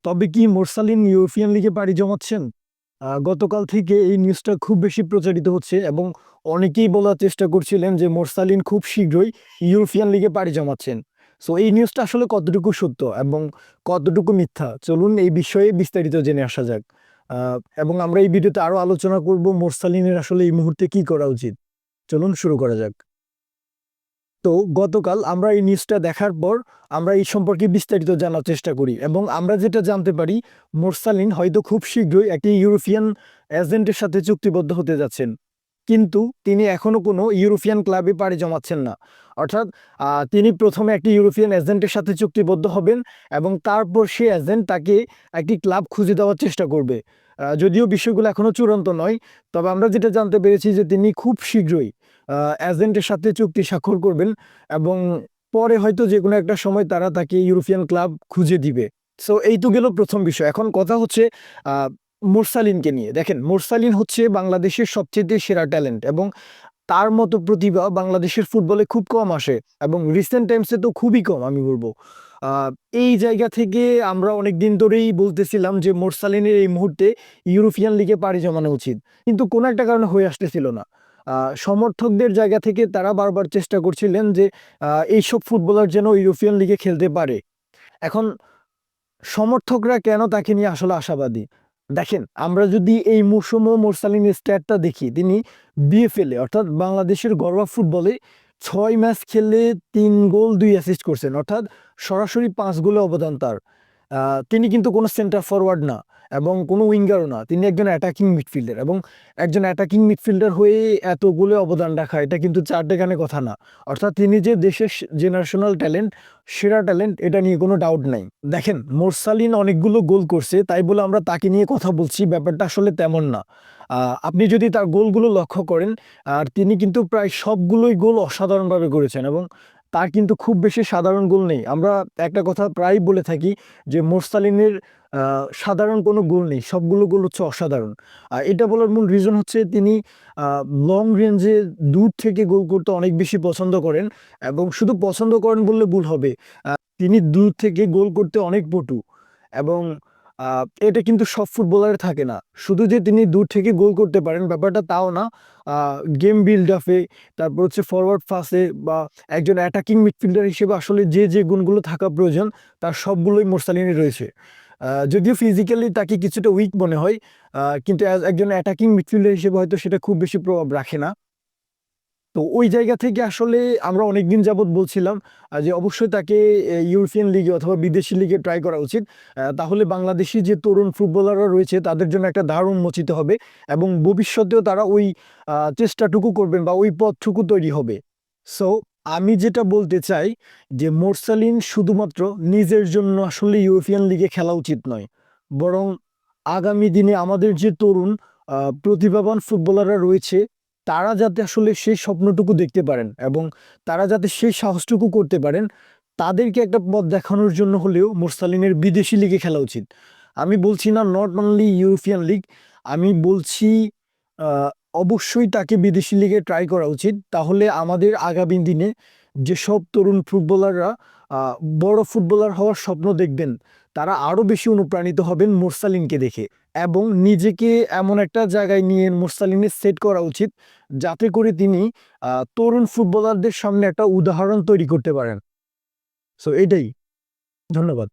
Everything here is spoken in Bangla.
তবে কি মোরসালিন ইউরোপিয়ান লিগে পাড়ি জমাচ্ছেন? গতকাল থেকে এই নিউজটা খুব বেশি প্রচারিত হচ্ছে এবং অনেকেই বলার চেষ্টা করছিলেন যে মোরসালিন খুব শীঘ্রই ইউরোপিয়ান লিগে পাড়ি জমাচ্ছেন। সো এই নিউজটা আসলে কতটুকু সত্য এবং কতটুকু মিথ্যা, চলুন এই বিষয়ে বিস্তারিত জেনে আসা যাক। এবং আমরা এই ভিডিওতে আরো আলোচনা করব মোরসালিনের আসলে এই মুহূর্তে কি করা উচিত। চলুন শুরু করা যাক। তো গতকাল আমরা এই নিউজটা দেখার পর আমরা এই সম্পর্কে বিস্তারিত জানার চেষ্টা করি এবং আমরা যেটা জানতে পারি, মোরসালিন হয়তো খুব শীঘ্রই একটি ইউরোপিয়ান এজেন্টের সাথে চুক্তিবদ্ধ হতে যাচ্ছেন, কিন্তু তিনি এখনো কোনো ইউরোপিয়ান ক্লাবে পাড়ি জমাচ্ছেন না। অর্থাৎ তিনি প্রথমে একটি ইউরোপিয়ান এজেন্টের সাথে চুক্তিবদ্ধ হবেন এবং তারপর সে এজেন্ট তাকে একটি ক্লাব খুঁজে দেওয়ার চেষ্টা করবে। যদিও বিষয়গুলো এখনো চূড়ান্ত নয়, তবে আমরা যেটা জানতে পেরেছি যে তিনি খুব শীঘ্রই এজেন্টের সাথে চুক্তি স্বাক্ষর করবেন এবং পরে হয়তো যে কোনো একটা সময় তারা তাকে ইউরোপিয়ান ক্লাব খুঁজে দিবে। সো এই তো গেল প্রথম বিষয়। এখন কথা হচ্ছে মোরসালিনকে নিয়ে। দেখেন, মোরসালিন হচ্ছে বাংলাদেশের সবচেয়ে সেরা ট্যালেন্ট এবং তার মতো প্রতিভা বাংলাদেশের ফুটবলে খুব কম আসে এবং রিসেন্ট টাইমসে তো খুবই কম আমি বলবো। এই জায়গা থেকে আমরা অনেক দিন ধরেই বলতেছিলাম যে মোরসালিনের এই মুহূর্তে ইউরোপিয়ান লিগে পাড়ি জমানো উচিত, কিন্তু কোনো একটা কারণে হয়ে আসতেছিল না। সমর্থকদের জায়গা থেকে তারা বারবার চেষ্টা করছিলেন যে এইসব ফুটবলার যেন ইউরোপিয়ান লিগে খেলতে পারে। এখন সমর্থকরা কেন তাকে নিয়ে আসলে আশাবাদী? দেখেন, আমরা যদি এই মৌসুমে মোরসালিনের স্ট্যাটটা দেখি, তিনি বিএফএল এ অর্থাৎ বাংলাদেশের ঘরোয়া ফুটবলে ৬ ম্যাচ খেলে ৩ গোল ২ অ্যাসিস্ট করছেন, অর্থাৎ সরাসরি ৫ গোলে অবদান তার। তিনি কিন্তু কোনো সেন্টার ফরওয়ার্ড না এবং কোনো উইঙ্গারও না, তিনি একজন অ্যাটাকিং মিডফিল্ডার এবং একজন অ্যাটাকিং মিডফিল্ডার হয়ে এত গোলে অবদান রাখা এটা কিন্তু চারটে গানে কথা না। অর্থাৎ তিনি যে দেশের জেনারেশনাল ট্যালেন্ট, সেরা ট্যালেন্ট, এটা নিয়ে কোনো ডাউট নাই। দেখেন, মোরসালিন অনেকগুলো গোল করছে তাই বলে আমরা তাকে নিয়ে কথা বলছি, ব্যাপারটা আসলে তেমন না। আপনি যদি তার গোলগুলো লক্ষ্য করেন, আর তিনি কিন্তু প্রায় সবগুলোই গোল অসাধারণভাবে করেছেন এবং তার কিন্তু খুব বেশি সাধারণ গোল নেই। আমরা একটা কথা প্রায় বলে থাকি যে মোরসালিনের সাধারণ কোনো গোল নেই, সবগুলো গোল হচ্ছে অসাধারণ। এটা বলার মূল রিজন হচ্ছে তিনি লং রেঞ্জে দূর থেকে গোল করতে অনেক বেশি পছন্দ করেন এবং শুধু পছন্দ করেন বললে ভুল হবে, তিনি দূর থেকে গোল করতে অনেক পটু এবং এটা কিন্তু সব ফুটবলারে থাকে না। শুধু যে তিনি দূর থেকে গোল করতে পারেন ব্যাপারটা তাও না। গেম বিল্ড আপে, তারপর হচ্ছে ফরওয়ার্ড পাসে বা একজন অ্যাটাকিং মিডফিল্ডার হিসেবে আসলে যে গুণগুলো থাকা প্রয়োজন তার সবগুলোই মোরসালিনে রয়েছে। যদিও ফিজিক্যালি তাকে কিছুটা উইক মনে হয়, কিন্তু অ্যাজ একজন অ্যাটাকিং মিডফিল্ডার হিসেবে হয়তো সেটা খুব বেশি প্রভাব রাখে না। তো ওই জায়গা থেকে আসলে আমরা অনেকদিন যাবৎ বলছিলাম যে অবশ্যই তাকে ইউরোপিয়ান লিগে অথবা বিদেশি লিগে ট্রাই করা উচিত। তাহলে বাংলাদেশি যে তরুণ ফুটবলাররা রয়েছে তাদের জন্য একটা দ্বার উন্মোচিত হবে এবং ভবিষ্যতেও তারা ওই চেষ্টাটুকু করবেন বা ওই পথটুকু তৈরি হবে। সো আমি যেটা বলতে চাই যে মোরসালিন শুধুমাত্র নিজের জন্য আসলে ইউরোপিয়ান লিগে খেলা উচিত নয়, বরং আগামী দিনে আমাদের যে তরুণ প্রতিভাবান ফুটবলাররা রয়েছে তারা যাতে আসলে সেই স্বপ্নটুকু দেখতে পারেন এবং তারা যাতে সেই সাহসটুকু করতে পারেন, তাদেরকে একটা পথ দেখানোর জন্য হলেও মোরসালিনের বিদেশি লিগে খেলা উচিত। আমি বলছি না নট অনলি ইউরোপিয়ান লিগ, আমি বলছি অবশ্যই তাকে বিদেশি লিগে ট্রাই করা উচিত। তাহলে আমাদের আগামী দিনে যেসব তরুণ ফুটবলাররা আহ, বড় ফুটবলার হওয়ার স্বপ্ন দেখবেন তারা আরো বেশি অনুপ্রাণিত হবেন মোরসালিনকে দেখে এবং নিজেকে এমন একটা জায়গায় নিয়ে মোরসালিনের সেট করা উচিত যাতে করে তিনি তরুণ ফুটবলারদের সামনে একটা উদাহরণ তৈরি করতে পারেন। সো এটাই। ধন্যবাদ।